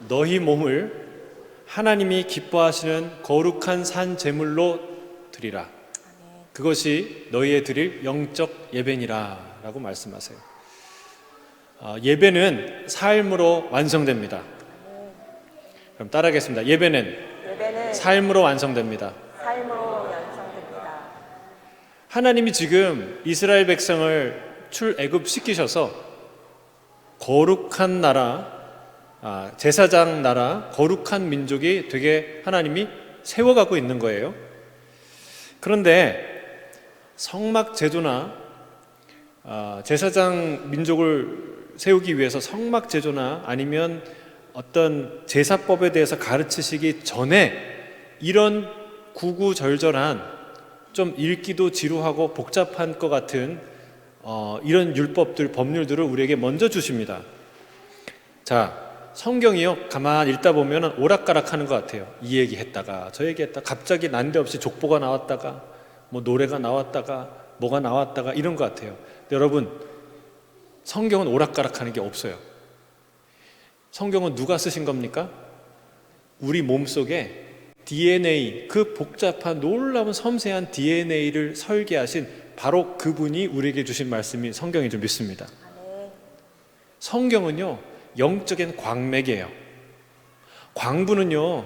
너희 몸을 하나님이 기뻐하시는 거룩한 산 제물로 드리라. 그것이 너희의 드릴 영적 예배니라 라고 말씀하세요. 예배는 삶으로 완성됩니다. 그럼 따라하겠습니다. 예배는 삶으로 완성됩니다. 하나님이 지금 이스라엘 백성을 출애굽시키셔서 거룩한 나라, 제사장 나라, 거룩한 민족이 되게 하나님이 세워가고 있는 거예요. 그런데 성막 제도나 제사장 민족을 세우기 위해서 성막 제도나 아니면 어떤 제사법에 대해서 가르치시기 전에 이런 구구절절한 좀 읽기도 지루하고 복잡한 것 같은 이런 율법들, 법률들을 우리에게 먼저 주십니다. 자, 성경이요, 가만 읽다 보면 오락가락하는 것 같아요. 이 얘기 했다가 저 얘기 했다가 갑자기 난데없이 족보가 나왔다가 뭐 노래가 나왔다가 뭐가 나왔다가 이런 것 같아요. 근데 여러분, 성경은 오락가락하는 게 없어요. 성경은 누가 쓰신 겁니까? 우리 몸속에 DNA, 그 복잡한 놀라운 섬세한 DNA를 설계하신 바로 그분이 우리에게 주신 말씀이 성경인 줄 믿습니다. 성경은요, 영적인 광맥이에요. 광부는요,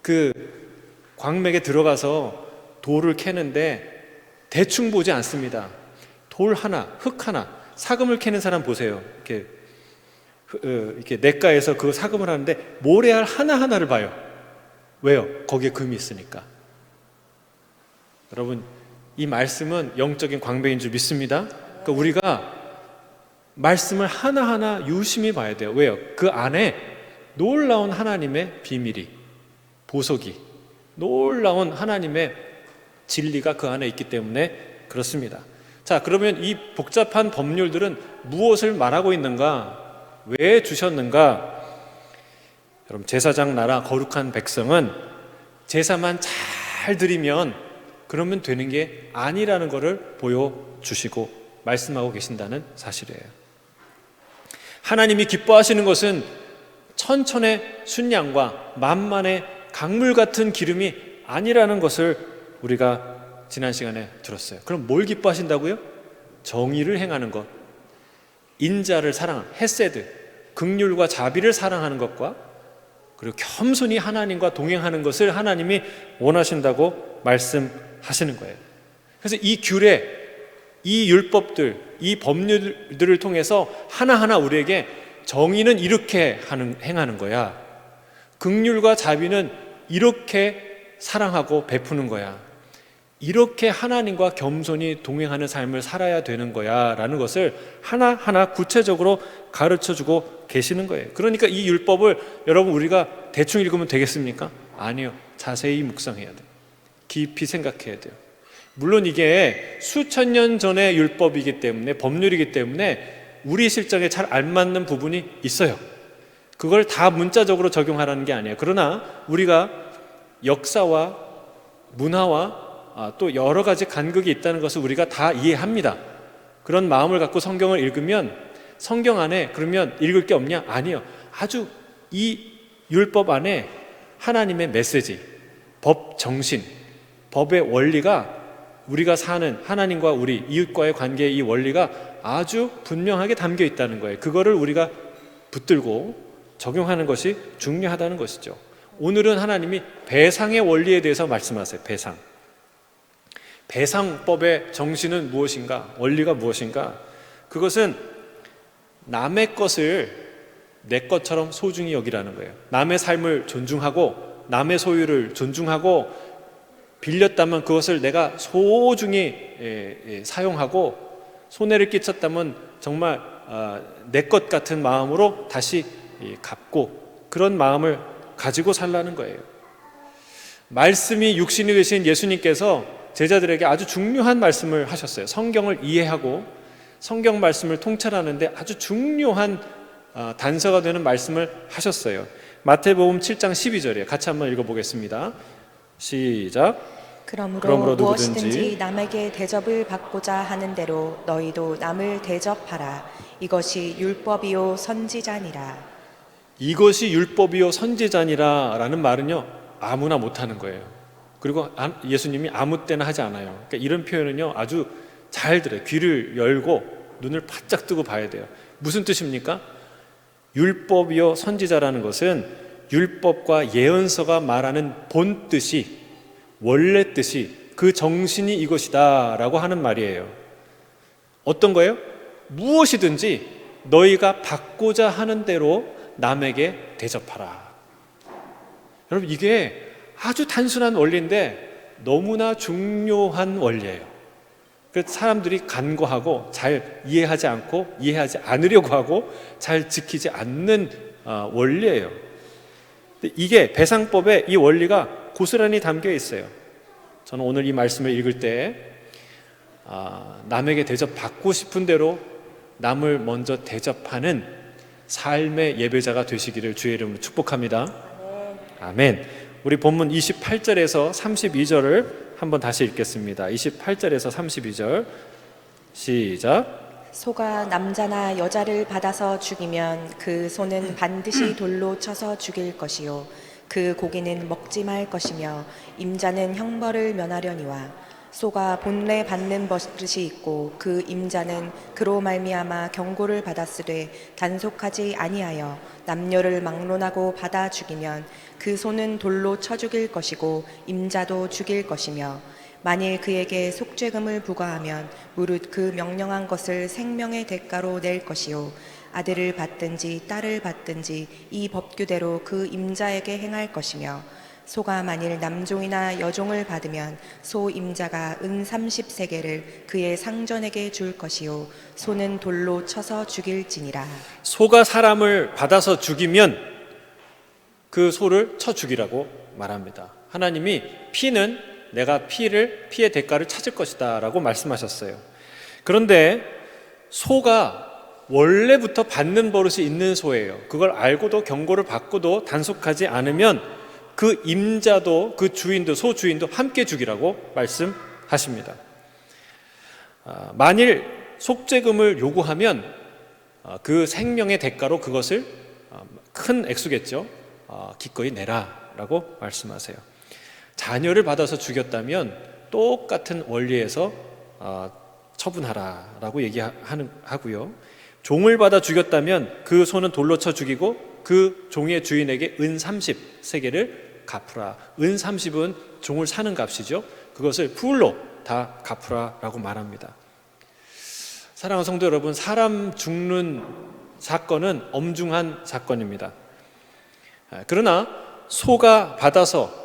그 광맥에 들어가서 돌을 캐는데 대충 보지 않습니다. 돌 하나, 흙 하나, 사금을 캐는 사람 보세요. 이렇게 냇가에서 그 사금을 하는데 모래알 하나하나를 봐요. 왜요? 거기에 금이 있으니까. 여러분, 이 말씀은 영적인 광배인 줄 믿습니다. 그러니까 우리가 말씀을 하나하나 유심히 봐야 돼요. 왜요? 그 안에 놀라운 하나님의 비밀이, 보석이, 놀라운 하나님의 진리가 그 안에 있기 때문에 그렇습니다. 자, 그러면 이 복잡한 법률들은 무엇을 말하고 있는가? 왜 주셨는가? 여러분, 제사장 나라 거룩한 백성은 제사만 잘 드리면 그러면 되는 게 아니라는 것을 보여주시고 말씀하고 계신다는 사실이에요. 하나님이 기뻐하시는 것은 천천의 순양과 만만의 강물 같은 기름이 아니라는 것을 우리가 지난 시간에 들었어요. 그럼 뭘 기뻐하신다고요? 정의를 행하는 것, 인자를 사랑하는 헤세드, 긍휼과 자비를 사랑하는 것과 그리고 겸손히 하나님과 동행하는 것을 하나님이 원하신다고 말씀하시는 거예요. 그래서 이 규례, 이 율법들, 이 법률들을 통해서 하나하나 우리에게 정의는 이렇게 행하는 거야, 긍휼과 자비는 이렇게 사랑하고 베푸는 거야, 이렇게 하나님과 겸손히 동행하는 삶을 살아야 되는 거야 라는 것을 하나하나 구체적으로 가르쳐주고 계시는 거예요. 그러니까 이 율법을 여러분 우리가 대충 읽으면 되겠습니까? 아니요. 자세히 묵상해야 돼요. 깊이 생각해야 돼요. 물론 이게 수천 년 전의 율법이기 때문에, 법률이기 때문에 우리 실정에 잘 안 맞는 부분이 있어요. 그걸 다 문자적으로 적용하라는 게 아니에요. 그러나 우리가 역사와 문화와 또 여러 가지 간극이 있다는 것을 우리가 다 이해합니다. 그런 마음을 갖고 성경을 읽으면 성경 안에 그러면 읽을 게 없냐? 아니요. 아주 이 율법 안에 하나님의 메시지, 법 정신, 법의 원리가, 우리가 사는 하나님과 우리 이웃과의 관계의 이 원리가 아주 분명하게 담겨 있다는 거예요. 그거를 우리가 붙들고 적용하는 것이 중요하다는 것이죠. 오늘은 하나님이 배상의 원리에 대해서 말씀하세요. 배상법의 정신은 무엇인가? 원리가 무엇인가? 그것은 남의 것을 내 것처럼 소중히 여기라는 거예요. 남의 삶을 존중하고 남의 소유를 존중하고 빌렸다면 그것을 내가 소중히 사용하고 손해를 끼쳤다면 정말 내 것 같은 마음으로 다시 갚고 그런 마음을 가지고 살라는 거예요. 말씀이 육신이 되신 예수님께서 제자들에게 아주 중요한 말씀을 하셨어요. 성경을 이해하고 성경 말씀을 통찰하는데 아주 중요한 단서가 되는 말씀을 하셨어요. 마태복음 7장 12절이에요. 같이 한번 읽어보겠습니다. 시작. 그러므로 무엇이든지 남에게 대접을 받고자 하는 대로 너희도 남을 대접하라. 이것이 율법이요 선지자니라. 이것이 율법이요 선지자니라 라는 말은요 아무나 못하는 거예요. 그리고 예수님이 아무 때나 하지 않아요. 그러니까 이런 표현은요 아주 잘 들어요. 귀를 열고 눈을 바짝 뜨고 봐야 돼요. 무슨 뜻입니까? 율법이요 선지자라는 것은 율법과 예언서가 말하는 본 뜻이, 원래 뜻이, 그 정신이 이것이다 라고 하는 말이에요. 어떤 거예요? 무엇이든지 너희가 받고자 하는 대로 남에게 대접하라. 여러분, 이게 아주 단순한 원리인데 너무나 중요한 원리예요. 그래서 사람들이 간과하고 잘 이해하지 않고 이해하지 않으려고 하고 잘 지키지 않는 원리예요. 이게 배상법에 이 원리가 고스란히 담겨 있어요. 저는 오늘 이 말씀을 읽을 때 남에게 대접받고 싶은 대로 남을 먼저 대접하는 삶의 예배자가 되시기를 주의 이름으로 축복합니다. 아멘. 우리 본문 28절에서 32절을 한번 다시 읽겠습니다. 28절에서 32절 시작. 소가 남자나 여자를 받아서 죽이면 그 소는 반드시 돌로 쳐서 죽일 것이요 그 고기는 먹지 말 것이며 임자는 형벌을 면하려니와 소가 본래 받는 버릇이 있고 그 임자는 그로 말미암아 경고를 받았으되 단속하지 아니하여 남녀를 막론하고 받아 죽이면 그 소는 돌로 쳐 죽일 것이고 임자도 죽일 것이며 만일 그에게 속죄금을 부과하면 무릇 그 명령한 것을 생명의 대가로 낼 것이요 아들을 받든지 딸을 받든지 이 법규대로 그 임자에게 행할 것이며 소가 만일 남종이나 여종을 받으면 소 임자가 은 30세겔을 그의 상전에게 줄 것이요 소는 돌로 쳐서 죽일지니라. 소가 사람을 받아서 죽이면 그 소를 쳐 죽이라고 말합니다. 하나님이 피는 내가 피의 대가를 찾을 것이다 라고 말씀하셨어요. 그런데 소가 원래부터 받는 버릇이 있는 소예요. 그걸 알고도 경고를 받고도 단속하지 않으면 그 임자도 그 주인도 소 주인도 함께 죽이라고 말씀하십니다. 만일 속죄금을 요구하면 그 생명의 대가로 그것을 큰 액수겠죠. 기꺼이 내라라고 말씀하세요. 자녀를 받아서 죽였다면 똑같은 원리에서 처분하라라고 얘기하고요. 종을 받아 죽였다면 그 소는 돌로 쳐 죽이고 그 종의 주인에게 은 30세겔을 갚으라. 은 30은 종을 사는 값이죠. 그것을 풀로 다 갚으라라고 말합니다. 사랑하는 성도 여러분, 사람 죽는 사건은 엄중한 사건입니다. 그러나 소가 받아서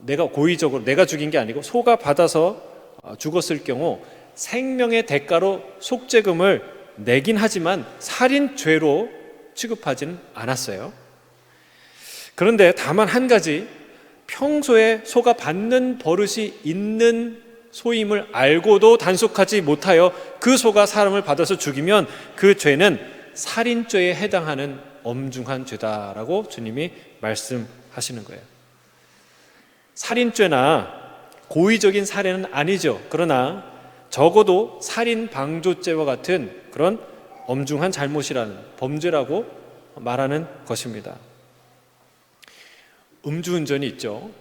내가 고의적으로 내가 죽인 게 아니고 소가 받아서 죽었을 경우 생명의 대가로 속죄금을 내긴 하지만 살인죄로 취급하지는 않았어요. 그런데 다만 한 가지, 평소에 소가 받는 버릇이 있는 소임을 알고도 단속하지 못하여 그 소가 사람을 받아서 죽이면 그 죄는 살인죄에 해당하는 엄중한 죄다라고 주님이 말씀하시는 거예요. 살인죄나 고의적인 살해는 아니죠. 그러나 적어도 살인 방조죄와 같은 그런 엄중한 잘못이라는 범죄라고 말하는 것입니다. 음주운전이 있죠.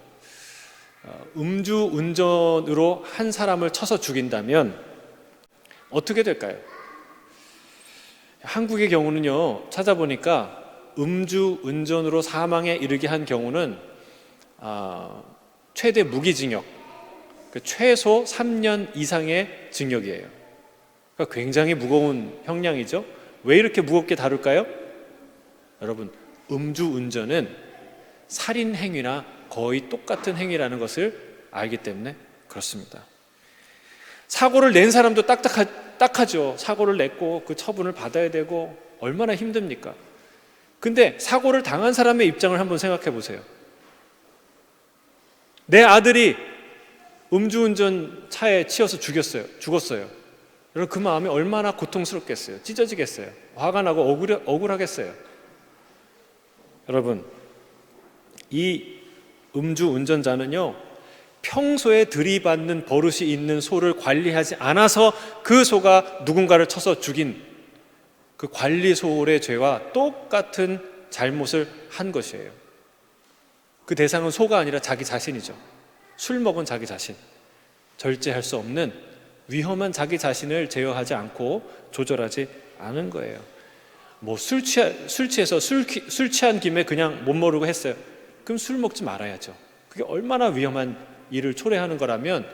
음주운전으로 한 사람을 쳐서 죽인다면 어떻게 될까요? 한국의 경우는요, 찾아보니까 음주운전으로 사망에 이르게 한 경우는 최대 무기징역, 최소 3년 이상의 징역이에요. 그러니까 굉장히 무거운 형량이죠. 왜 이렇게 무겁게 다룰까요? 여러분, 음주운전은 살인 행위나 거의 똑같은 행위라는 것을 알기 때문에 그렇습니다. 사고를 낸 사람도 딱하죠. 사고를 냈고 그 처분을 받아야 되고 얼마나 힘듭니까? 근데 사고를 당한 사람의 입장을 한번 생각해 보세요. 내 아들이 음주운전 차에 치여서 죽었어요. 여러분, 그 마음이 얼마나 고통스럽겠어요. 찢어지겠어요. 화가 나고 억울하겠어요. 여러분, 이 음주운전자는요, 평소에 들이받는 버릇이 있는 소를 관리하지 않아서 그 소가 누군가를 쳐서 죽인 그 관리소홀의 죄와 똑같은 잘못을 한 것이에요. 그 대상은 소가 아니라 자기 자신이죠. 술 먹은 자기 자신, 절제할 수 없는 위험한 자기 자신을 제어하지 않고 조절하지 않은 거예요. 뭐 술 취해서 술 취한 김에 그냥 못 모르고 했어요. 그럼 술 먹지 말아야죠. 그게 얼마나 위험한 일을 초래하는 거라면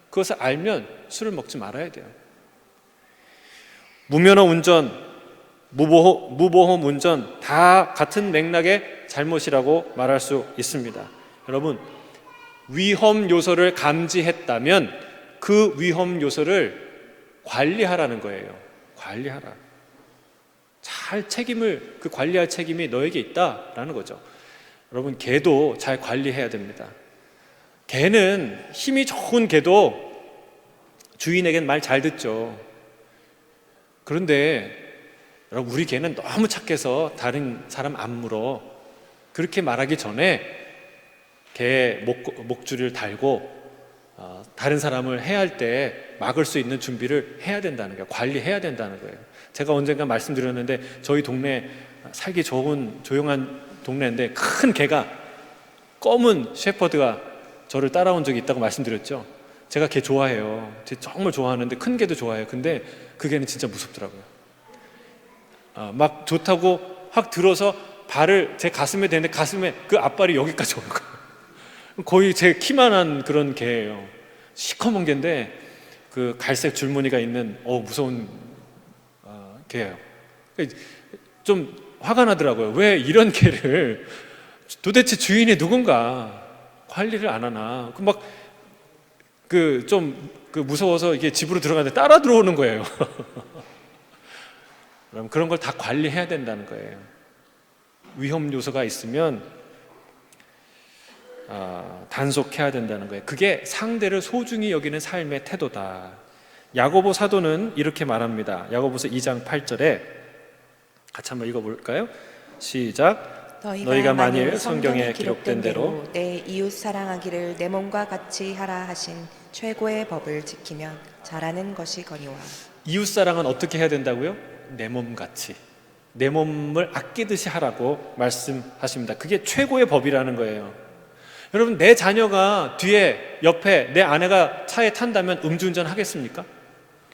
그것을 알면 술을 먹지 말아야 돼요. 무면허 운전, 무보험 운전 다 같은 맥락의 잘못이라고 말할 수 있습니다. 여러분, 위험 요소를 감지했다면 그 위험 요소를 관리하라는 거예요. 관리하라. 그 관리할 책임이 너에게 있다라는 거죠. 여러분, 개도 잘 관리해야 됩니다. 개는 힘이 좋은 개도 주인에겐 말 잘 듣죠. 그런데 여러분, 우리 개는 너무 착해서 다른 사람 안 물어. 그렇게 말하기 전에 개 목줄을 달고 다른 사람을 해할 때 막을 수 있는 준비를 해야 된다는 거예요. 관리해야 된다는 거예요. 제가 언젠가 말씀드렸는데 저희 동네 살기 좋은 조용한 동네인데 큰 개가 검은 셰퍼드가 저를 따라온 적이 있다고 말씀드렸죠. 제가 개 좋아해요. 정말 좋아하는데 큰 개도 좋아해요. 근데 그 개는 진짜 무섭더라고요. 막 좋다고 확 들어서 발을 제 가슴에 대는데 가슴에 그 앞발이 여기까지 오는 거예요. 거의 제 키만한 그런 개예요. 시커먼 개인데 그 갈색 줄무늬가 있는 무서운 개예요. 좀 화가 나더라고요. 왜 이런 개를 도대체 주인이 누군가 관리를 안 하나. 무서워서 이게 집으로 들어가는데 따라 들어오는 거예요. 그럼 그런 걸 다 관리해야 된다는 거예요. 위험 요소가 있으면 단속해야 된다는 거예요. 그게 상대를 소중히 여기는 삶의 태도다. 야고보 사도는 이렇게 말합니다. 야고보서 2장 8절에 같이 한번 읽어볼까요? 시작. 너희가 만일 성경에 기록된 대로 내 이웃 사랑하기를 내 몸과 같이 하라 하신 최고의 법을 지키면 잘하는 것이거니와. 이웃 사랑은 어떻게 해야 된다고요? 내 몸같이, 내 몸을 아끼듯이 하라고 말씀하십니다. 그게 최고의 법이라는 거예요. 여러분, 내 자녀가 뒤에 옆에 내 아내가 차에 탄다면 음주운전 하겠습니까?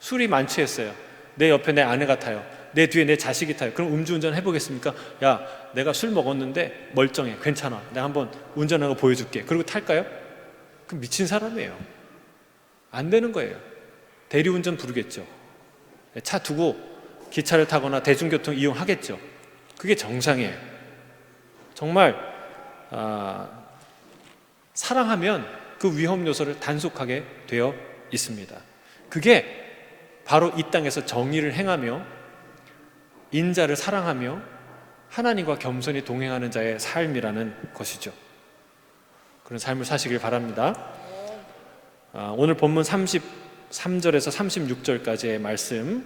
술이 만취했어요. 내 옆에 내 아내가 타요. 내 뒤에 내 자식이 타요. 그럼 음주운전 해보겠습니까? 야, 내가 술 먹었는데 멀쩡해, 괜찮아, 내가 한번 운전하고 보여줄게. 그리고 탈까요? 그럼 미친 사람이에요. 안 되는 거예요. 대리운전 부르겠죠. 차 두고 기차를 타거나 대중교통 이용하겠죠. 그게 정상이에요. 정말 사랑하면 그 위험 요소를 단속하게 되어 있습니다. 그게 바로 이 땅에서 정의를 행하며 인자를 사랑하며 하나님과 겸손히 동행하는 자의 삶이라는 것이죠. 그런 삶을 사시길 바랍니다. 오늘 본문 33절에서 36절까지의 말씀,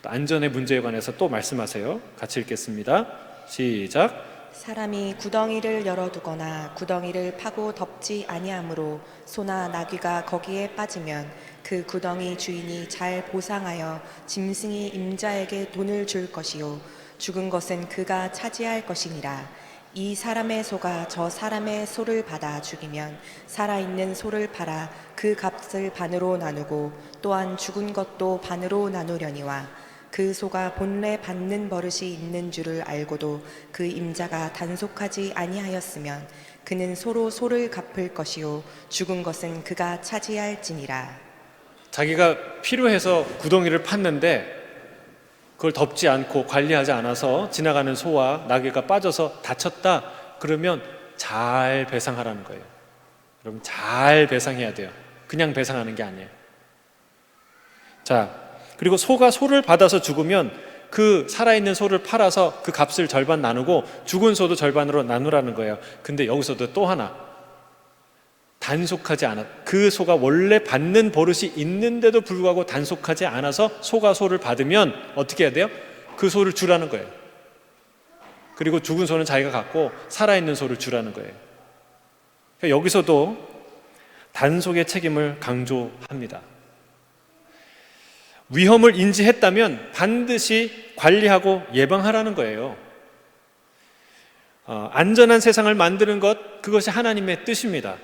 안전의 문제에 관해서 또 말씀하세요. 같이 읽겠습니다. 시작. 사람이 구덩이를 열어두거나 구덩이를 파고 덮지 아니하므로 소나 나귀가 거기에 빠지면 그 구덩이 주인이 잘 보상하여 짐승이 임자에게 돈을 줄 것이요 죽은 것은 그가 차지할 것이니라. 이 사람의 소가 저 사람의 소를 받아 죽이면 살아있는 소를 팔아 그 값을 반으로 나누고 또한 죽은 것도 반으로 나누려니와 그 소가 본래 받는 버릇이 있는 줄을 알고도 그 임자가 단속하지 아니하였으면 그는 소로 소를 갚을 것이요 죽은 것은 그가 차지할지니라. 자기가 필요해서 구덩이를 팠는데 그걸 덮지 않고 관리하지 않아서 지나가는 소와 나귀가 빠져서 다쳤다. 그러면 잘 배상하라는 거예요. 여러분, 잘 배상해야 돼요. 그냥 배상하는 게 아니에요. 자, 그리고 소가 소를 받아서 죽으면 그 살아있는 소를 팔아서 그 값을 절반 나누고 죽은 소도 절반으로 나누라는 거예요. 근데 여기서도 또 하나, 단속하지 않아, 그 소가 원래 받는 버릇이 있는데도 불구하고 단속하지 않아서 소가 소를 받으면 어떻게 해야 돼요? 그 소를 주라는 거예요. 그리고 죽은 소는 자기가 갖고 살아있는 소를 주라는 거예요. 그러니까 여기서도 단속의 책임을 강조합니다. 위험을 인지했다면 반드시 관리하고 예방하라는 거예요. 안전한 세상을 만드는 것, 그것이 하나님의 뜻입니다.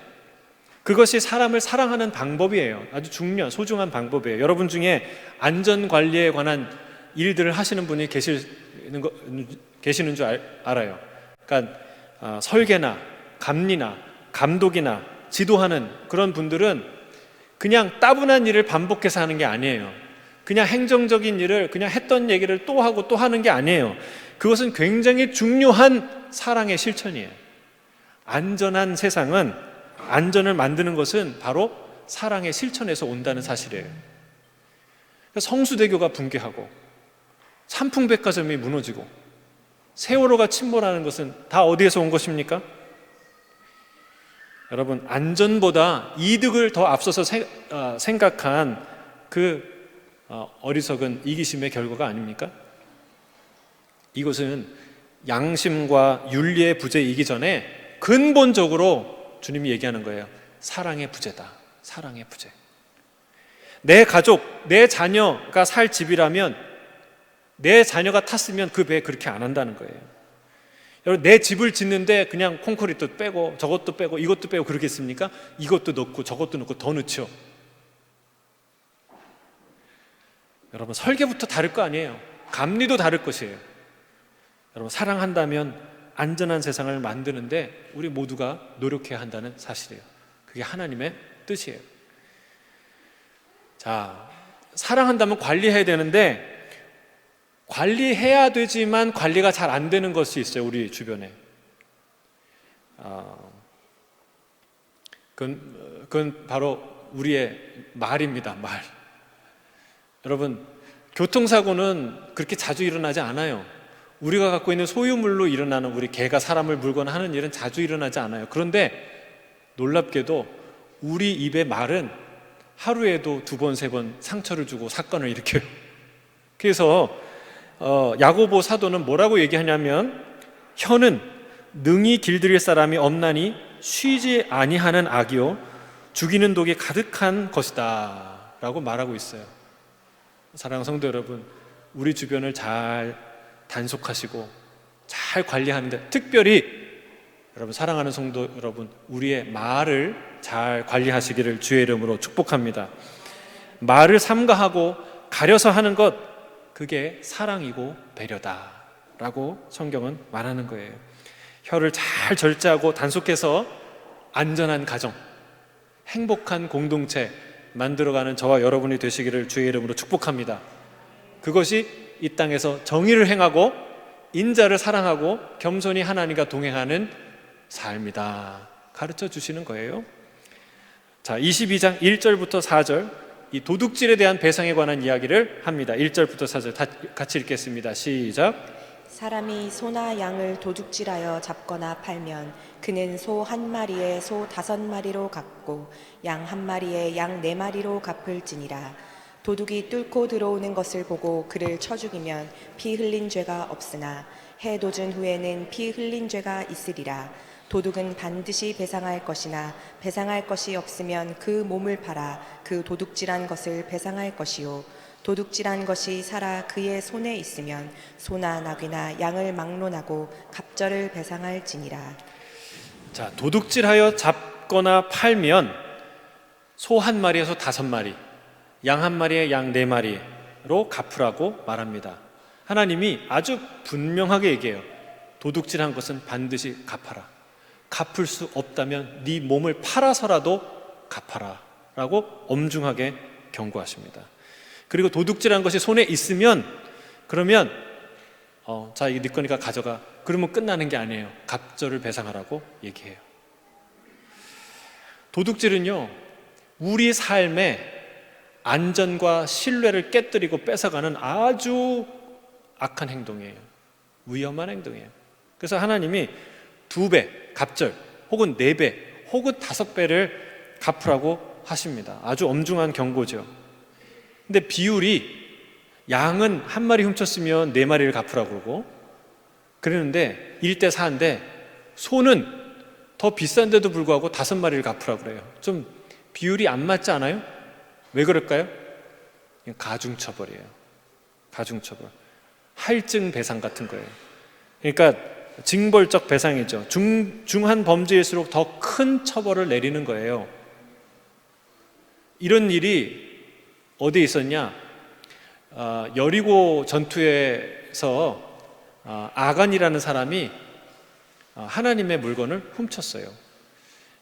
그것이 사람을 사랑하는 방법이에요. 아주 중요한, 소중한 방법이에요. 여러분 중에 안전관리에 관한 일들을 하시는 분이 계시는 줄 알아요. 그러니까 설계나 감리나 감독이나 지도하는 그런 분들은 그냥 따분한 일을 반복해서 하는 게 아니에요. 그냥 행정적인 일을 그냥 했던 얘기를 또 하고 또 하는 게 아니에요. 그것은 굉장히 중요한 사랑의 실천이에요. 안전한 세상은, 안전을 만드는 것은 바로 사랑의 실천에서 온다는 사실이에요. 성수대교가 붕괴하고 삼풍백화점이 무너지고 세월호가 침몰하는 것은 다 어디에서 온 것입니까? 여러분, 안전보다 이득을 더 앞서서 생각한 그 어리석은 이기심의 결과가 아닙니까? 이것은 양심과 윤리의 부재이기 전에 근본적으로 주님이 얘기하는 거예요. 사랑의 부재다. 사랑의 부재. 내 가족, 내 자녀가 살 집이라면, 내 자녀가 탔으면 그 배에 그렇게 안 한다는 거예요. 여러분, 내 집을 짓는데 그냥 콘크리트 빼고 저것도 빼고 이것도 빼고 그러겠습니까? 이것도 넣고 저것도 넣고 더 넣죠. 여러분, 설계부터 다를 거 아니에요. 감리도 다를 것이에요. 여러분, 사랑한다면 안전한 세상을 만드는데 우리 모두가 노력해야 한다는 사실이에요. 그게 하나님의 뜻이에요. 자, 사랑한다면 관리해야 되는데 관리해야 되지만 관리가 잘 안 되는 것이 있어요. 우리 주변에. 그건 바로 우리의 말입니다. 말. 여러분, 교통사고는 그렇게 자주 일어나지 않아요. 우리가 갖고 있는 소유물로 일어나는, 우리 개가 사람을 물거나 하는 일은 자주 일어나지 않아요. 그런데 놀랍게도 우리 입의 말은 하루에도 2번, 3번 상처를 주고 사건을 일으켜요. 그래서 야고보 사도는 뭐라고 얘기하냐면, 혀는 능히 길들일 사람이 없나니 쉬지 아니하는 악이요 죽이는 독이 가득한 것이다 라고 말하고 있어요. 사랑하는 성도 여러분, 우리 주변을 잘 단속하시고 잘 관리하는데, 특별히 여러분, 사랑하는 성도 여러분, 우리의 말을 잘 관리하시기를 주의 이름으로 축복합니다. 말을 삼가하고 가려서 하는 것, 그게 사랑이고 배려다 라고 성경은 말하는 거예요. 혀를 잘 절제하고 단속해서 안전한 가정, 행복한 공동체 만들어가는 저와 여러분이 되시기를 주의 이름으로 축복합니다. 그것이 이 땅에서 정의를 행하고 인자를 사랑하고 겸손히 하나님과 동행하는 삶이다 가르쳐 주시는 거예요. 자, 22장 1절부터 4절, 이 도둑질에 대한 배상에 관한 이야기를 합니다. 1절부터 4절 같이 읽겠습니다. 시작. 사람이 소나 양을 도둑질하여 잡거나 팔면 그는 소 1마리에 소 5마리로 갚고 양 1마리에 양 4마리로 갚을지니라. 도둑이 뚫고 들어오는 것을 보고 그를 쳐 죽이면 피 흘린 죄가 없으나 해 도준 후에는 피 흘린 죄가 있으리라. 도둑은 반드시 배상할 것이나 배상할 것이 없으면 그 몸을 팔아 그 도둑질한 것을 배상할 것이요 도둑질한 것이 살아 그의 손에 있으면 소나 나귀나 양을 막론하고 갑절을 배상할지니라. 자, 도둑질하여 잡거나 팔면 소 1마리에 소 5마리, 양 1마리에 양 4마리로 갚으라고 말합니다. 하나님이 아주 분명하게 얘기해요. 도둑질한 것은 반드시 갚아라. 갚을 수 없다면 네 몸을 팔아서라도 갚아라 라고 엄중하게 경고하십니다. 그리고 도둑질한 것이 손에 있으면, 그러면 자, 이게 네 거니까 가져가, 그러면 끝나는 게 아니에요. 갑절을 배상하라고 얘기해요. 도둑질은요, 우리 삶의 안전과 신뢰를 깨뜨리고 뺏어가는 아주 악한 행동이에요. 위험한 행동이에요. 그래서 하나님이 2배 갑절, 혹은 4배, 혹은 5배를 갚으라고 하십니다. 아주 엄중한 경고죠. 근데 비율이, 양은 1마리 훔쳤으면 4마리를 갚으라고 그러고 그러는데 1대4인데, 소는 더 비싼데도 불구하고 5마리를 갚으라고 그래요. 좀 비율이 안 맞지 않아요? 왜 그럴까요? 가중처벌이에요. 가중처벌. 할증 배상 같은 거예요. 그러니까 징벌적 배상이죠. 중한 범죄일수록 더 큰 처벌을 내리는 거예요. 이런 일이 어디에 있었냐? 여리고 전투에서 아간이라는 사람이 하나님의 물건을 훔쳤어요.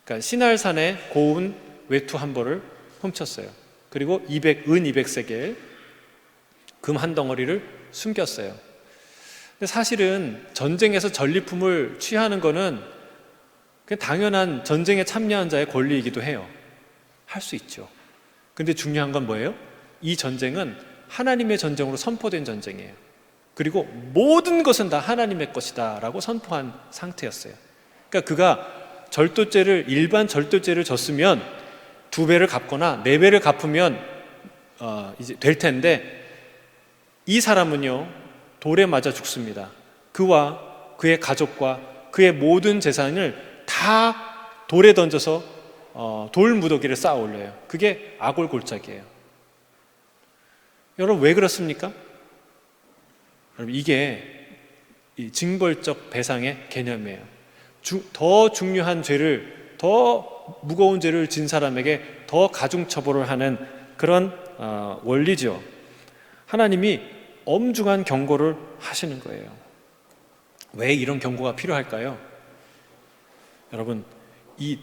그러니까 시날산에 고운 외투 한 벌을 훔쳤어요. 그리고 은 200세겔, 금 한 덩어리를 숨겼어요. 근데 사실은 전쟁에서 전리품을 취하는 거는 그냥 당연한 전쟁에 참여한 자의 권리이기도 해요. 할 수 있죠. 근데 중요한 건 뭐예요? 이 전쟁은 하나님의 전쟁으로 선포된 전쟁이에요. 그리고 모든 것은 다 하나님의 것이다 라고 선포한 상태였어요. 그러니까 그가 일반 절도죄를 졌으면 2배를 갚거나 4배를 갚으면 이제 될 텐데, 이 사람은요 돌에 맞아 죽습니다. 그와 그의 가족과 그의 모든 재산을 다 돌에 던져서 돌 무더기를 쌓아 올려요. 그게 아골골짜기예요. 여러분, 왜 그렇습니까? 여러분, 이게 이 징벌적 배상의 개념이에요. 더 중요한 죄를, 더 무거운 죄를 진 사람에게 더 가중처벌을 하는 그런 원리죠. 하나님이 엄중한 경고를 하시는 거예요. 왜 이런 경고가 필요할까요? 여러분, 이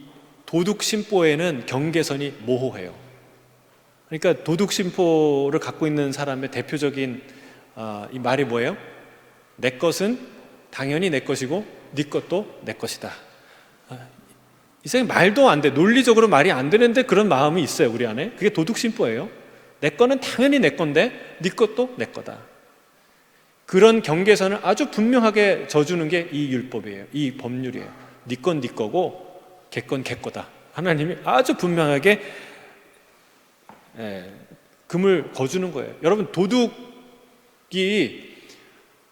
도둑심보에는 경계선이 모호해요. 그러니까 도둑심보를 갖고 있는 사람의 대표적인 이 말이 뭐예요? 내 것은 당연히 내 것이고 네 것도 내 것이다. 이 세상에 말도 안 돼, 논리적으로 말이 안 되는데 그런 마음이 있어요, 우리 안에. 그게 도둑심보예요. 내 거는 당연히 내 건데 네 것도 내 거다. 그런 경계선을 아주 분명하게 져주는 게 이 율법이에요. 이 법률이에요. 네 건 네 거고 걔 건 걔 거다. 하나님이 아주 분명하게 금을 거주는 거예요. 여러분, 도둑이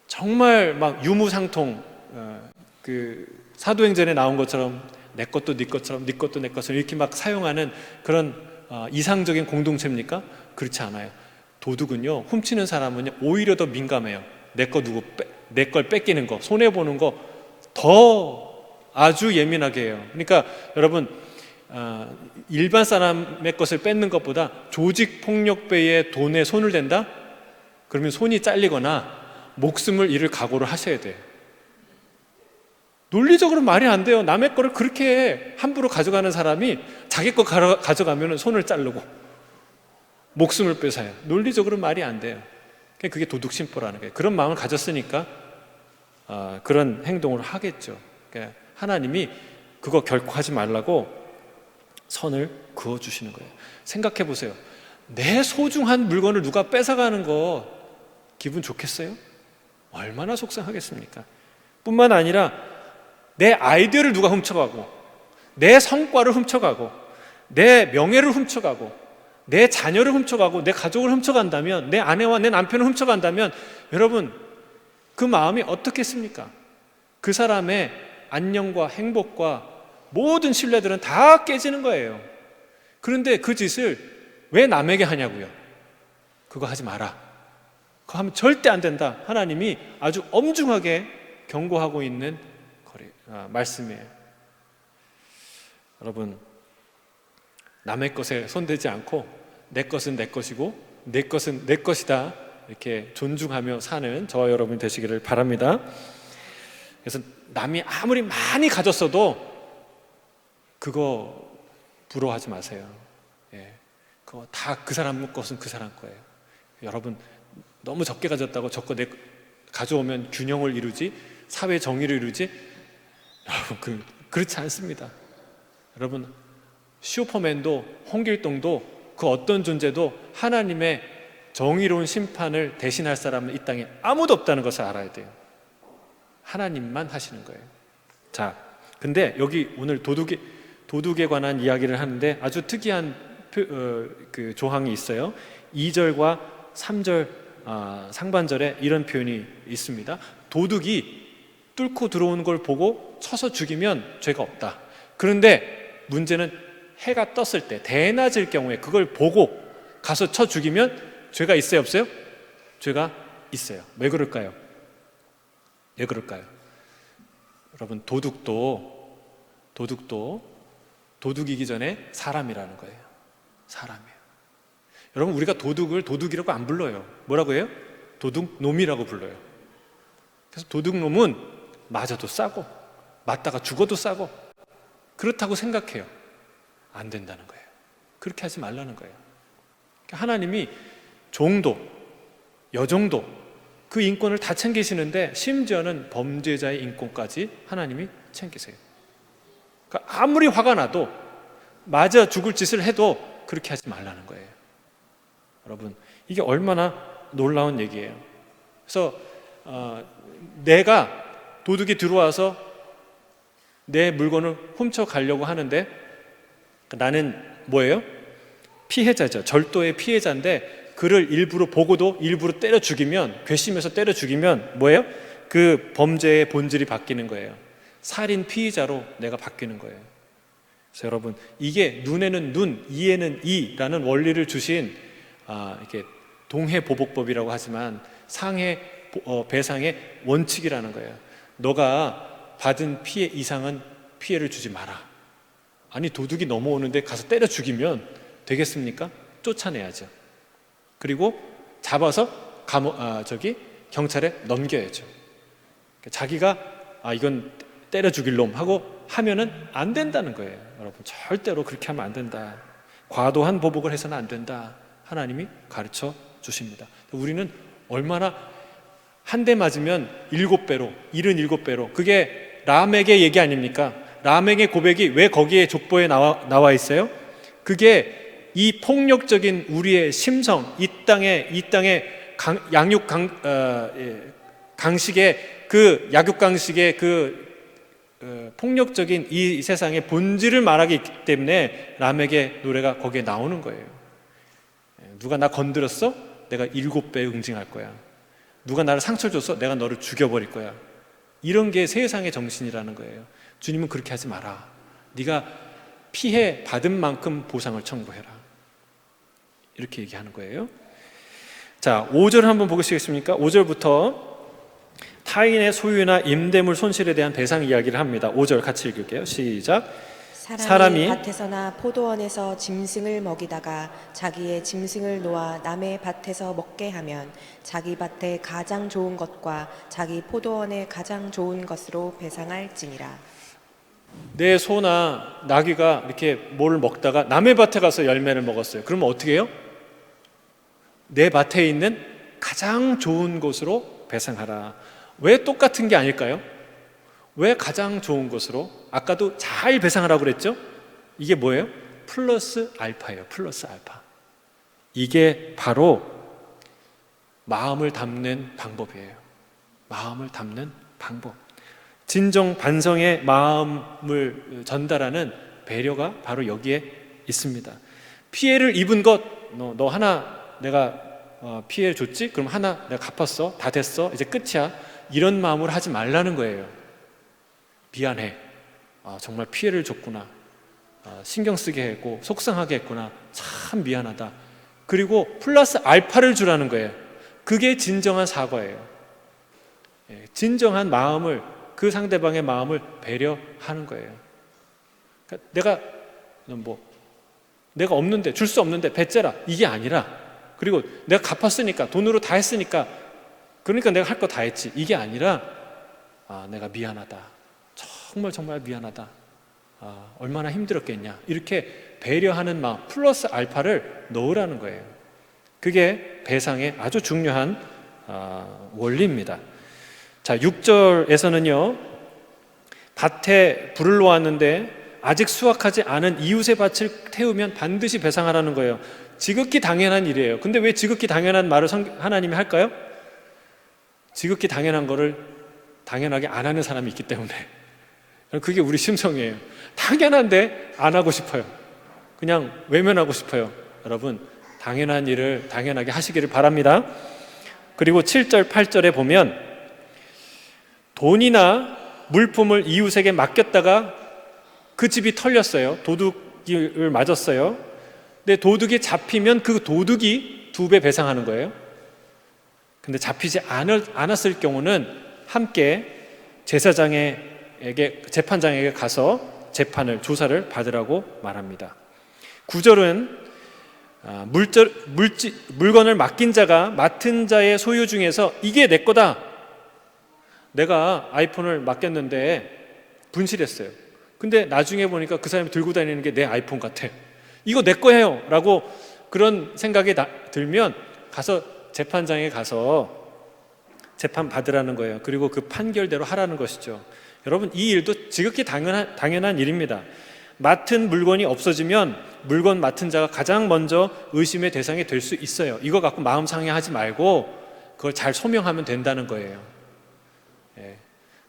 정말 막 유무상통, 그 사도행전에 나온 것처럼 내 것도 네 것처럼 네 것도 내 것처럼 이렇게 막 사용하는 그런 이상적인 공동체입니까? 그렇지 않아요. 도둑은요, 훔치는 사람은요 오히려 더 민감해요. 내 걸 뺏기는 거, 손해 보는 거 더 아주 예민하게 해요. 그러니까 여러분, 일반 사람의 것을 뺏는 것보다 조직폭력배의 돈에 손을 댄다? 그러면 손이 잘리거나 목숨을 잃을 각오를 하셔야 돼요. 논리적으로 말이 안 돼요. 남의 거를 그렇게 함부로 가져가는 사람이 자기 거 가져가면 손을 자르고 목숨을 뺏어요. 논리적으로 말이 안 돼요. 그게 도둑심보라는 거예요. 그런 마음을 가졌으니까 그런 행동을 하겠죠. 그러니까 하나님이 그거 결코 하지 말라고 선을 그어주시는 거예요. 생각해 보세요. 내 소중한 물건을 누가 뺏어가는 거 기분 좋겠어요? 얼마나 속상하겠습니까? 뿐만 아니라 내 아이디어를 누가 훔쳐가고, 내 성과를 훔쳐가고, 내 명예를 훔쳐가고, 내 자녀를 훔쳐가고, 내 가족을 훔쳐간다면, 내 아내와 내 남편을 훔쳐간다면, 여러분, 그 마음이 어떻겠습니까? 그 사람의 안녕과 행복과 모든 신뢰들은 다 깨지는 거예요. 그런데 그 짓을 왜 남에게 하냐고요? 그거 하지 마라. 그거 하면 절대 안 된다. 하나님이 아주 엄중하게 경고하고 있는 말씀이에요. 여러분, 남의 것에 손대지 않고 내 것은 내 것이고 내 것은 내 것이다, 이렇게 존중하며 사는 저와 여러분이 되시기를 바랍니다. 그래서 남이 아무리 많이 가졌어도 그거 부러워하지 마세요. 그거 다 그 사람 것은 그 사람 거예요. 여러분, 너무 적게 가졌다고 저거 가져오면 균형을 이루지, 사회 정의를 이루지, 여러분, 그렇지 않습니다. 여러분, 슈퍼맨도 홍길동도 그 어떤 존재도 하나님의 정의로운 심판을 대신할 사람은 이 땅에 아무도 없다는 것을 알아야 돼요. 하나님만 하시는 거예요. 자, 근데 여기 오늘 도둑에 관한 이야기를 하는데 아주 특이한 그 조항이 있어요. 2절과 3절 상반절에 이런 표현이 있습니다. 도둑이 뚫고 들어오는 걸 보고 쳐서 죽이면 죄가 없다. 그런데 문제는 해가 떴을 때, 대낮일 경우에 그걸 보고 가서 쳐 죽이면 죄가 있어요, 없어요? 죄가 있어요. 왜 그럴까요? 왜 그럴까요? 여러분, 도둑이기 전에 사람이라는 거예요. 사람이에요. 여러분, 우리가 도둑을 도둑이라고 안 불러요. 뭐라고 해요? 도둑놈이라고 불러요. 그래서 도둑놈은 맞아도 싸고 맞다가 죽어도 싸고 그렇다고 생각해요. 안 된다는 거예요. 그렇게 하지 말라는 거예요. 하나님이 종도, 여종도 그 인권을 다 챙기시는데 심지어는 범죄자의 인권까지 하나님이 챙기세요. 그러니까 아무리 화가 나도 맞아 죽을 짓을 해도 그렇게 하지 말라는 거예요. 여러분, 이게 얼마나 놀라운 얘기예요. 그래서 내가 도둑이 들어와서 내 물건을 훔쳐가려고 하는데 나는 뭐예요? 피해자죠. 절도의 피해자인데 그를 일부러 보고도 일부러 때려 죽이면, 괘씸해서 때려 죽이면 뭐예요? 그 범죄의 본질이 바뀌는 거예요. 살인 피의자로 내가 바뀌는 거예요. 그래서 여러분, 이게 눈에는 눈, 이에는 이라는 원리를 주신 이렇게 동해보복법이라고 하지만 상해 배상의 원칙이라는 거예요. 너가 받은 피해 이상은 피해를 주지 마라. 아니, 도둑이 넘어오는데 가서 때려 죽이면 되겠습니까? 쫓아내야죠. 그리고 잡아서 경찰에 넘겨야죠. 자기가 이건 때려 죽일 놈 하고 하면은 안 된다는 거예요. 여러분, 절대로 그렇게 하면 안 된다. 과도한 보복을 해서는 안 된다. 하나님이 가르쳐 주십니다. 우리는 얼마나 한 대 맞으면 7배로, 77배로, 그게 람에게 얘기 아닙니까? 람에게 고백이 왜 거기에 족보에 나와 있어요? 그게 이 폭력적인 우리의 심성, 이 땅의 강식의 그 약육강식의 폭력적인 이 세상의 본질을 말하기 때문에 람에게 노래가 거기에 나오는 거예요. 누가 나 건드렸어? 내가 7배 응징할 거야. 누가 나를 상처 줬어? 내가 너를 죽여버릴 거야. 이런 게 세상의 정신이라는 거예요. 주님은 그렇게 하지 마라. 네가 피해 받은 만큼 보상을 청구해라. 이렇게 얘기하는 거예요. 자, 5절 한번 보시겠습니까? 5절부터 타인의 소유나 임대물 손실에 대한 배상 이야기를 합니다. 5절 같이 읽을게요. 시작. 사람이 밭에서나 포도원에서 짐승을 먹이다가 자기의 짐승을 놓아 남의 밭에서 먹게 하면 자기 밭에 가장 좋은 것과 자기 포도원에 가장 좋은 것으로 배상할지니라. 내 소나 나귀가 이렇게 뭘 먹다가 남의 밭에 가서 열매를 먹었어요. 그러면 어떻게 해요? 내 밭에 있는 가장 좋은 곳으로 배상하라. 왜 똑같은 게 아닐까요? 왜 가장 좋은 것으로? 아까도 잘 배상하라고 그랬죠? 이게 뭐예요? 플러스 알파예요. 플러스 알파. 이게 바로 마음을 담는 방법이에요. 마음을 담는 방법. 진정 반성의 마음을 전달하는 배려가 바로 여기에 있습니다. 피해를 입은 것, 너 하나 내가 피해를 줬지? 그럼 하나 내가 갚았어. 다 됐어. 이제 끝이야. 이런 마음으로 하지 말라는 거예요. 미안해. 정말 피해를 줬구나. 신경 쓰게 했고 속상하게 했구나. 참 미안하다. 그리고 플러스 알파를 주라는 거예요. 그게 진정한 사과예요. 진정한 마음을, 그 상대방의 마음을 배려하는 거예요. 그러니까 내가 없는데, 줄 수 없는데 배째라, 이게 아니라, 그리고 내가 갚았으니까, 돈으로 다 했으니까, 그러니까 내가 할 거 다 했지, 이게 아니라 내가 미안하다. 정말 미안하다. 얼마나 힘들었겠냐. 이렇게 배려하는 마음, 플러스 알파를 넣으라는 거예요. 그게 배상의 아주 중요한 원리입니다. 자, 6절에서는요, 밭에 불을 놓았는데 아직 수확하지 않은 이웃의 밭을 태우면 반드시 배상하라는 거예요. 지극히 당연한 일이에요. 근데 왜 지극히 당연한 말을 하나님이 할까요? 지극히 당연한 거를 당연하게 안 하는 사람이 있기 때문에. 그게 우리 심성이에요. 당연한데 안 하고 싶어요. 그냥 외면하고 싶어요. 여러분, 당연한 일을 당연하게 하시기를 바랍니다. 그리고 7절, 8절에 보면 돈이나 물품을 이웃에게 맡겼다가 그 집이 털렸어요. 도둑을 맞았어요. 근데 도둑이 잡히면 그 도둑이 2배 배상하는 거예요. 근데 잡히지 않았을 경우는 함께 제사장의 재판장에게 가서 조사를 받으라고 말합니다. 9절은 물건을 맡긴 자가 맡은 자의 소유 중에서 이게 내 거다. 내가 아이폰을 맡겼는데 분실했어요. 근데 나중에 보니까 그 사람이 들고 다니는 게 내 아이폰 같아. 이거 내 거예요 라고 그런 생각이 들면 가서 재판장에 가서 재판 받으라는 거예요. 그리고 그 판결대로 하라는 것이죠. 여러분, 이 일도 지극히 당연한 일입니다. 맡은 물건이 없어지면 물건 맡은 자가 가장 먼저 의심의 대상이 될 수 있어요. 이거 갖고 마음 상해하지 말고 그걸 잘 소명하면 된다는 거예요.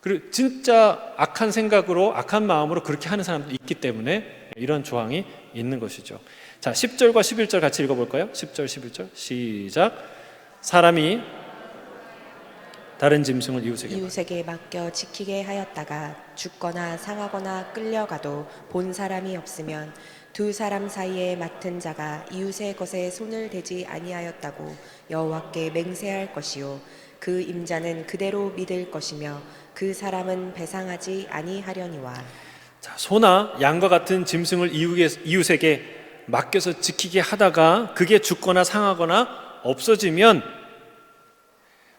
그리고 진짜 악한 생각으로, 악한 마음으로 그렇게 하는 사람도 있기 때문에 이런 조항이 있는 것이죠. 자, 10절과 11절 같이 읽어볼까요? 10절, 11절 시작. 사람이 다른 짐승을 이웃에게 맡겨 지키게 하였다가 죽거나 상하거나 끌려가도 본 사람이 없으면 두 사람 사이에 맡은 자가 이웃의 것에 손을 대지 아니하였다고 여호와께 맹세할 것이요 그 임자는 그대로 믿을 것이며 그 사람은 배상하지 아니하려니와. 자, 소나 양과 같은 짐승을 이웃에게 맡겨서 지키게 하다가 그게 죽거나 상하거나 없어지면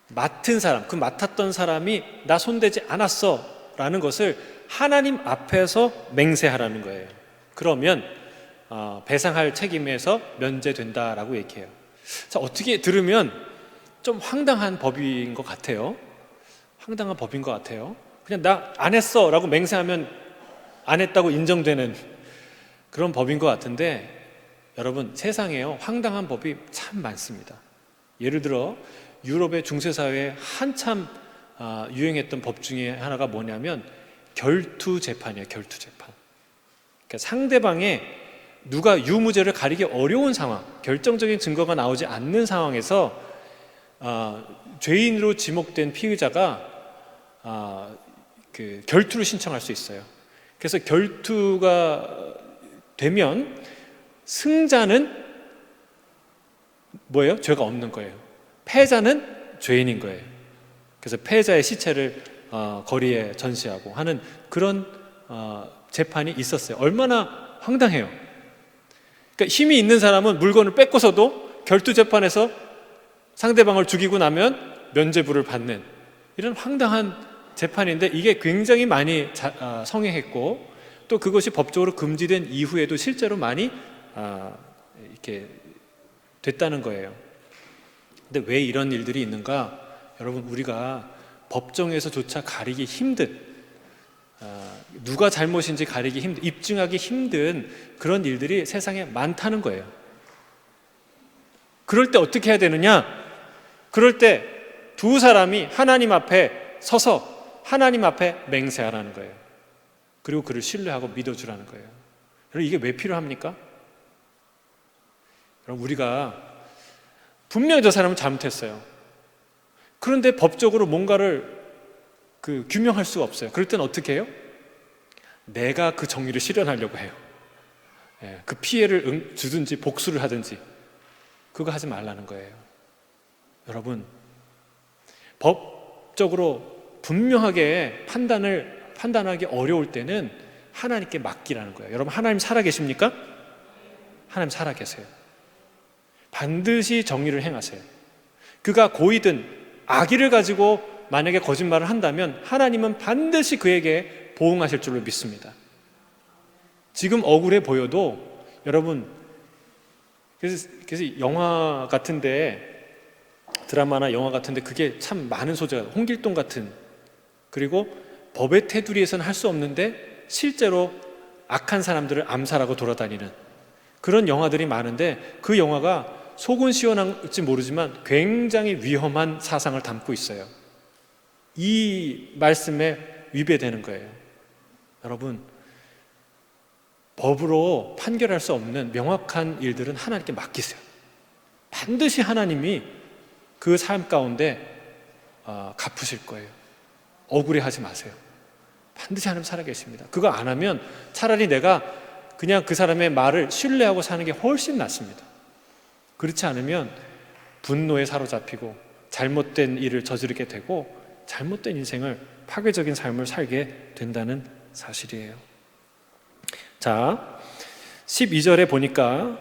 맡은 사람, 그 맡았던 사람이 나 손대지 않았어 라는 것을 하나님 앞에서 맹세하라는 거예요. 그러면 배상할 책임에서 면제된다라고 얘기해요. 자, 어떻게 들으면 좀 황당한 법인 것 같아요. 황당한 법인 것 같아요. 그냥 나 안 했어 라고 맹세하면 안 했다고 인정되는 그런 법인 것 같은데, 여러분, 세상에요 황당한 법이 참 많습니다. 예를 들어 유럽의 중세사회에 한참 유행했던 법 중에 하나가 뭐냐면 결투재판이에요. 결투재판. 그러니까 상대방의 누가 유무죄를 가리기 어려운 상황, 결정적인 증거가 나오지 않는 상황에서 죄인으로 지목된 피의자가 그 결투를 신청할 수 있어요. 그래서 결투가 되면 승자는 뭐예요? 죄가 없는 거예요. 패자는 죄인인 거예요. 그래서 패자의 시체를 거리에 전시하고 하는 그런 재판이 있었어요. 얼마나 황당해요. 그러니까 힘이 있는 사람은 물건을 뺏고서도 결투 재판에서 상대방을 죽이고 나면 면죄부를 받는 이런 황당한 재판인데, 이게 굉장히 많이 성행했고 또 그것이 법적으로 금지된 이후에도 실제로 많이 이렇게 됐다는 거예요. 근데 왜 이런 일들이 있는가? 여러분, 우리가 법정에서조차 가리기 힘든, 누가 잘못인지 가리기 힘든, 입증하기 힘든 그런 일들이 세상에 많다는 거예요. 그럴 때 어떻게 해야 되느냐? 그럴 때 두 사람이 하나님 앞에 서서 하나님 앞에 맹세하라는 거예요. 그리고 그를 신뢰하고 믿어주라는 거예요. 여러분, 이게 왜 필요합니까? 여러분, 우리가 분명히 저 사람은 잘못했어요. 그런데 법적으로 뭔가를 규명할 수가 없어요. 그럴 때는 어떻게 해요? 내가 그 정의를 실현하려고 해요. 그 피해를 주든지 복수를 하든지. 그거 하지 말라는 거예요. 여러분, 법적으로 분명하게 판단하기 어려울 때는 하나님께 맡기라는 거예요. 여러분, 하나님 살아계십니까? 하나님 살아계세요. 반드시 정의를 행하세요. 그가 고이든 악의를 가지고 만약에 거짓말을 한다면 하나님은 반드시 그에게 보응하실 줄로 믿습니다. 지금 억울해 보여도 여러분, 그래서 영화 같은데, 드라마나 영화 같은데 그게 참 많은 소재가, 홍길동 같은, 그리고 법의 테두리에서는 할 수 없는데 실제로 악한 사람들을 암살하고 돌아다니는 그런 영화들이 많은데, 그 영화가 속은 시원할지 모르지만 굉장히 위험한 사상을 담고 있어요. 이 말씀에 위배되는 거예요. 여러분, 법으로 판결할 수 없는 명확한 일들은 하나님께 맡기세요. 반드시 하나님이 그 삶 가운데 갚으실 거예요. 억울해하지 마세요. 반드시 하나님 살아계십니다. 그거 안 하면 차라리 내가 그냥 그 사람의 말을 신뢰하고 사는 게 훨씬 낫습니다. 그렇지 않으면 분노에 사로잡히고 잘못된 일을 저지르게 되고 잘못된 인생을, 파괴적인 삶을 살게 된다는 사실이에요. 자, 12절에 보니까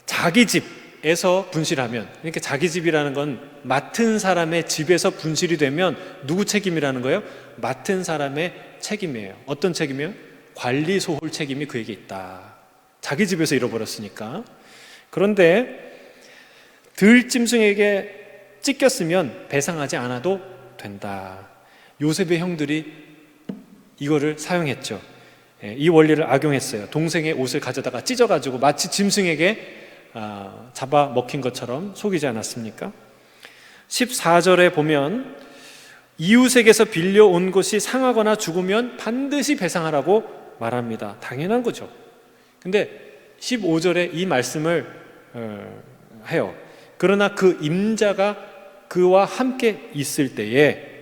자기 집에서 분실하면, 그러니까 자기 집이라는 건 맡은 사람의 집에서 분실이 되면 누구 책임이라는 거예요? 맡은 사람의 책임이에요. 어떤 책임이요? 관리 소홀 책임이 그에게 있다. 자기 집에서 잃어버렸으니까. 그런데 들짐승에게 찢겼으면 배상하지 않아도 된다. 요셉의 형들이 이거를 사용했죠. 이 원리를 악용했어요. 동생의 옷을 가져다가 찢어가지고 마치 짐승에게 잡아먹힌 것처럼 속이지 않았습니까? 14절에 보면 이웃에게서 빌려온 것이 상하거나 죽으면 반드시 배상하라고 말합니다. 당연한 거죠. 근데 15절에 이 말씀을 해요. 그러나 그 임자가 그와 함께 있을 때에,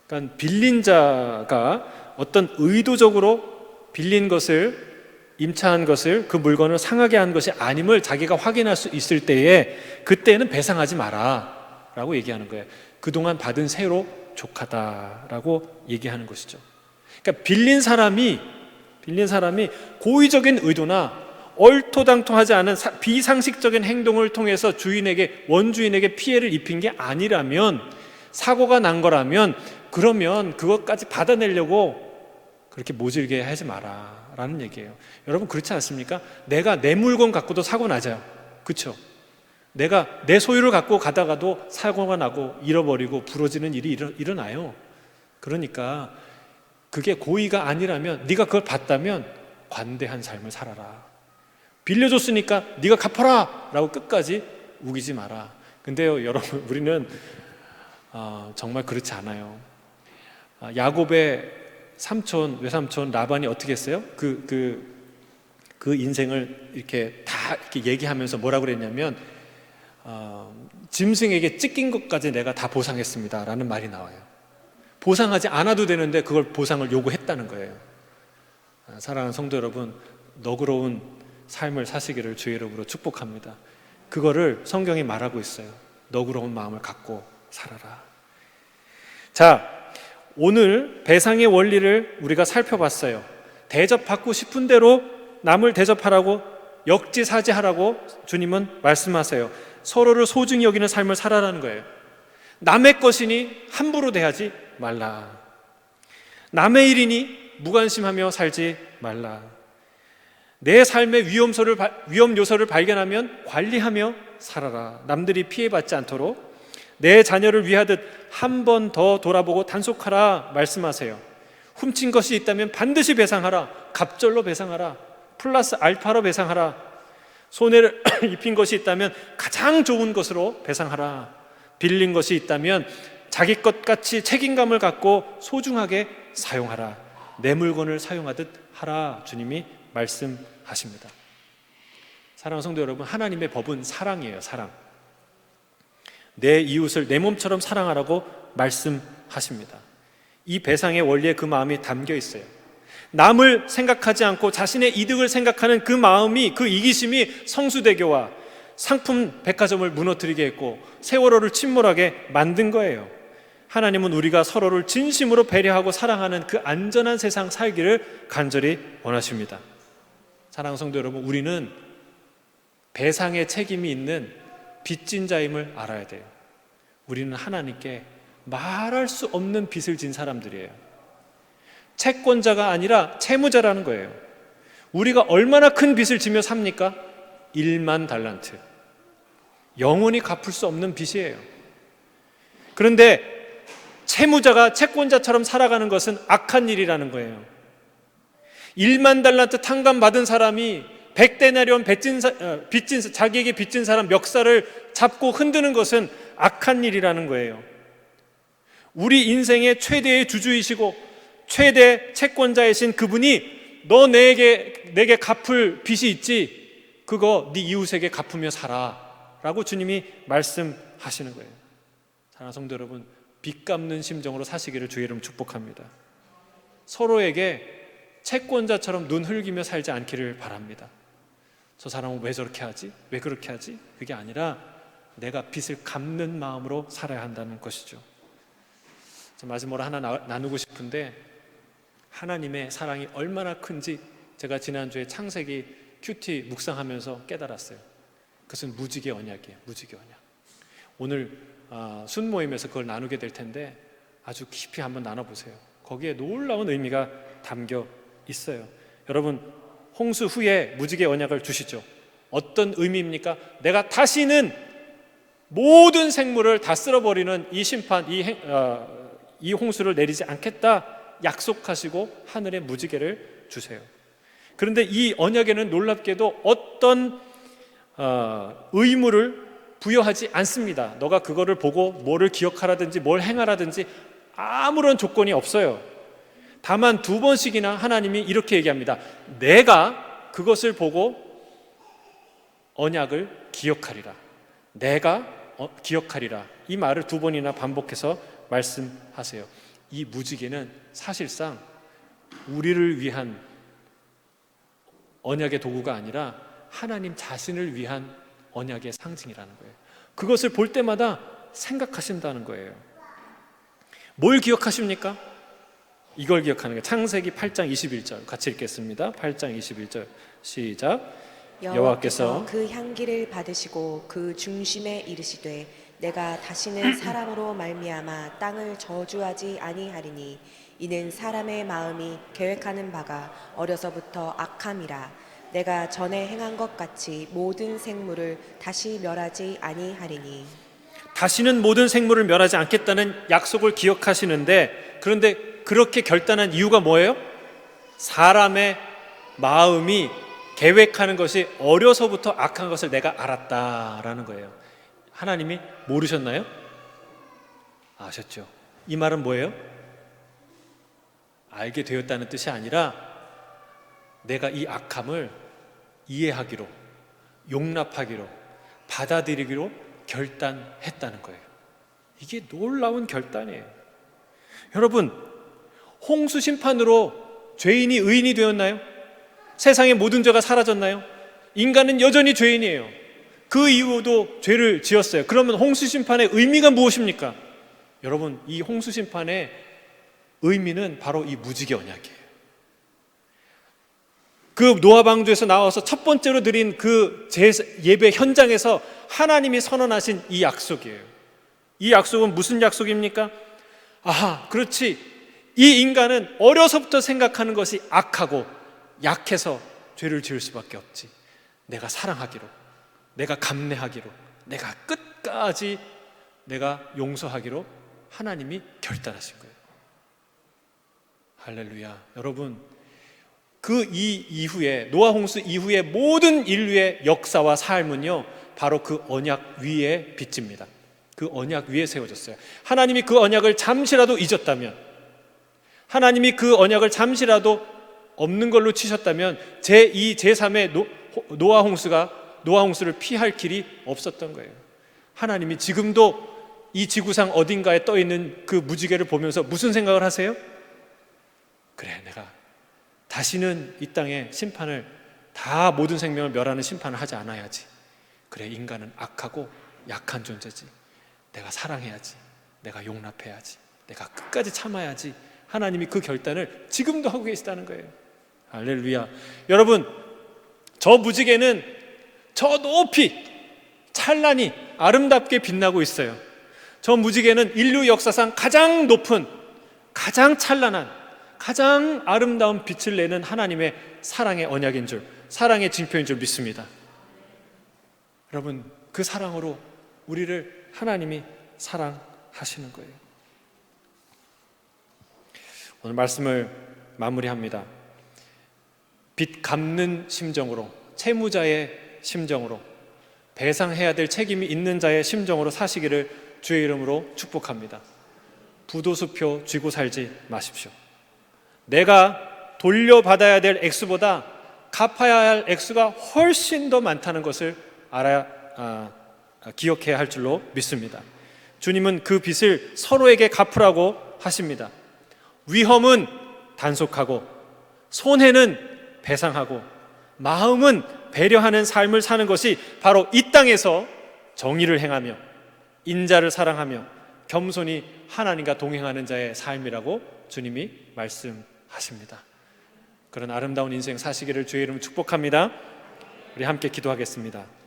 그러니까 빌린 자가 어떤 의도적으로 빌린 것을, 임차한 것을, 그 물건을 상하게 한 것이 아님을 자기가 확인할 수 있을 때에 그때는 배상하지 마라 라고 얘기하는 거예요. 그동안 받은 세로 족하다라고 얘기하는 것이죠. 그러니까 빌린 사람이 고의적인 의도나 얼토당토하지 않은 비상식적인 행동을 통해서 원주인에게 피해를 입힌 게 아니라면, 사고가 난 거라면, 그러면 그것까지 받아내려고 그렇게 모질게 하지 마라 라는 얘기예요. 여러분, 그렇지 않습니까? 내가 내 물건 갖고도 사고 나죠. 그렇죠? 내가 내 소유를 갖고 가다가도 사고가 나고 잃어버리고 부러지는 일이 일어나요. 그러니까 그게 고의가 아니라면, 네가 그걸 봤다면 관대한 삶을 살아라. 빌려줬으니까 네가 갚아라 라고 끝까지 우기지 마라. 근데요, 여러분, 우리는 정말 그렇지 않아요. 야곱의 외삼촌 라반이 어떻게 했어요? 그 인생을 이렇게 다 이렇게 얘기하면서 뭐라고 그랬냐면, 짐승에게 찢긴 것까지 내가 다 보상했습니다 라는 말이 나와요. 보상하지 않아도 되는데 그걸 보상을 요구했다는 거예요. 사랑하는 성도 여러분, 너그러운 삶을 사시기를 주의 이름으로 축복합니다. 그거를 성경이 말하고 있어요. 너그러운 마음을 갖고 살아라. 자, 오늘 배상의 원리를 우리가 살펴봤어요. 대접받고 싶은 대로 남을 대접하라고, 역지사지하라고 주님은 말씀하세요. 서로를 소중히 여기는 삶을 살아라는 거예요. 남의 것이니 함부로 대하지 말라. 남의 일이니 무관심하며 살지 말라. 내 삶의 위험 요소를 발견하면 관리하며 살아라. 남들이 피해받지 않도록 내 자녀를 위하듯 한 번 더 돌아보고 단속하라 말씀하세요. 훔친 것이 있다면 반드시 배상하라. 갑절로 배상하라. 플러스 알파로 배상하라. 손해를 입힌 것이 있다면 가장 좋은 것으로 배상하라. 빌린 것이 있다면 자기 것 같이 책임감을 갖고 소중하게 사용하라. 내 물건을 사용하듯 하라. 주님이 말씀하십니다. 사랑하는 성도 여러분, 하나님의 법은 사랑이에요. 사랑. 내 이웃을 내 몸처럼 사랑하라고 말씀하십니다. 이 배상의 원리에 그 마음이 담겨 있어요. 남을 생각하지 않고 자신의 이득을 생각하는 그 마음이, 그 이기심이 성수대교와 상품 백화점을 무너뜨리게 했고 세월호를 침몰하게 만든 거예요. 하나님은 우리가 서로를 진심으로 배려하고 사랑하는 그 안전한 세상 살기를 간절히 원하십니다. 사랑하는 성도 여러분, 우리는 배상의 책임이 있는 빚진 자임을 알아야 돼요. 우리는 하나님께 말할 수 없는 빚을 진 사람들이에요. 채권자가 아니라 채무자라는 거예요. 우리가 얼마나 큰 빚을 지며 삽니까? 1만 달란트. 영원히 갚을 수 없는 빚이에요. 그런데 채무자가 채권자처럼 살아가는 것은 악한 일이라는 거예요. 1만 달란트 탕감받은 사람이 100데나리온 자기에게 빚진 사람 멱살을 잡고 흔드는 것은 악한 일이라는 거예요. 우리 인생의 최대의 주주이시고 최대 채권자이신 그분이 너 내게 갚을 빚이 있지, 그거 네 이웃에게 갚으며 살아 라고 주님이 말씀하시는 거예요. 사랑하는 성도 여러분, 빚 갚는 심정으로 사시기를 주의 이름 축복합니다. 서로에게 채권자처럼 눈 흘기며 살지 않기를 바랍니다. 저 사람은 왜 저렇게 하지? 왜 그렇게 하지? 그게 아니라 내가 빚을 갚는 마음으로 살아야 한다는 것이죠. 마지막으로 하나 나누고 싶은데, 하나님의 사랑이 얼마나 큰지 제가 지난주에 창세기 큐티 묵상하면서 깨달았어요. 그것은 무지개 언약이에요. 무지개 언약. 오늘 순모임에서 그걸 나누게 될 텐데 아주 깊이 한번 나눠보세요. 거기에 놀라운 의미가 담겨 있어요. 여러분, 홍수 후에 무지개 언약을 주시죠. 어떤 의미입니까? 내가 다시는 모든 생물을 다 쓸어버리는 이 심판, 이 홍수를 내리지 않겠다 약속하시고 하늘에 무지개를 주세요. 그런데 이 언약에는 놀랍게도 어떤 의무를 부여하지 않습니다. 너가 그거를 보고 뭐를 기억하라든지 뭘 행하라든지 아무런 조건이 없어요. 다만 2번씩이나 하나님이 이렇게 얘기합니다. 내가 그것을 보고 언약을 기억하리라. 내가 기억하리라. 이 말을 2번이나 반복해서 말씀하세요. 이 무지개는 사실상 우리를 위한 언약의 도구가 아니라 하나님 자신을 위한 언약의 상징이라는 거예요. 그것을 볼 때마다 생각하신다는 거예요. 뭘 기억하십니까? 이걸 기억하는 거예요. 창세기 8장 21절 같이 읽겠습니다. 8장 21절 시작. 여호와께서 그 향기를 받으시고 그 중심에 이르시되 내가 다시는 사람으로 말미암아 땅을 저주하지 아니하리니 이는 사람의 마음이 계획하는 바가 어려서부터 악함이라. 내가 전에 행한 것 같이 모든 생물을 다시 멸하지 아니하리니. 다시는 모든 생물을 멸하지 않겠다는 약속을 기억하시는데, 그런데 그렇게 결단한 이유가 뭐예요? 사람의 마음이 계획하는 것이 어려서부터 악한 것을 내가 알았다라는 거예요. 하나님이 모르셨나요? 아셨죠? 이 말은 뭐예요? 알게 되었다는 뜻이 아니라 내가 이 악함을 이해하기로, 용납하기로, 받아들이기로 결단했다는 거예요. 이게 놀라운 결단이에요. 여러분, 홍수 심판으로 죄인이 의인이 되었나요? 세상의 모든 죄가 사라졌나요? 인간은 여전히 죄인이에요. 그 이후도 죄를 지었어요. 그러면 홍수 심판의 의미가 무엇입니까? 여러분, 이 홍수 심판의 의미는 바로 이 무지개 언약이에요. 그 노아 방주에서 나와서 첫 번째로 드린 그 예배 현장에서 하나님이 선언하신 이 약속이에요. 이 약속은 무슨 약속입니까? 아하, 그렇지. 이 인간은 어려서부터 생각하는 것이 악하고 약해서 죄를 지을 수밖에 없지. 내가 사랑하기로, 내가 감내하기로, 내가 끝까지 내가 용서하기로 하나님이 결단하신 거예요. 할렐루야. 여러분, 그 이후에, 노아 홍수 이후의 모든 인류의 역사와 삶은요, 바로 그 언약 위에 빚집니다. 그 언약 위에 세워졌어요. 하나님이 그 언약을 잠시라도 잊었다면, 하나님이 그 언약을 잠시라도 없는 걸로 치셨다면 제2, 제3의 노아 홍수를 피할 길이 없었던 거예요. 하나님이 지금도 이 지구상 어딘가에 떠 있는 그 무지개를 보면서 무슨 생각을 하세요? 그래, 내가 다시는 이 땅에 심판을, 다 모든 생명을 멸하는 심판을 하지 않아야지. 그래, 인간은 악하고 약한 존재지. 내가 사랑해야지. 내가 용납해야지. 내가 끝까지 참아야지. 하나님이 그 결단을 지금도 하고 계시다는 거예요. 할렐루야. 여러분, 저 무지개는 저 높이 찬란히 아름답게 빛나고 있어요. 저 무지개는 인류 역사상 가장 높은, 가장 찬란한, 가장 아름다운 빛을 내는 하나님의 사랑의 언약인 줄, 사랑의 징표인 줄 믿습니다. 여러분, 그 사랑으로 우리를 하나님이 사랑하시는 거예요. 오늘 말씀을 마무리합니다. 빚 갚는 심정으로, 채무자의 심정으로, 배상해야 될 책임이 있는 자의 심정으로 사시기를 주의 이름으로 축복합니다. 부도수표 쥐고 살지 마십시오. 내가 돌려받아야 될 액수보다 갚아야 할 액수가 훨씬 더 많다는 것을 기억해야 할 줄로 믿습니다. 주님은 그 빚을 서로에게 갚으라고 하십니다. 위험은 단속하고, 손해는 배상하고, 마음은 배려하는 삶을 사는 것이 바로 이 땅에서 정의를 행하며 인자를 사랑하며 겸손히 하나님과 동행하는 자의 삶이라고 주님이 말씀하십니다. 그런 아름다운 인생 사시기를 주의 이름으로 축복합니다. 우리 함께 기도하겠습니다.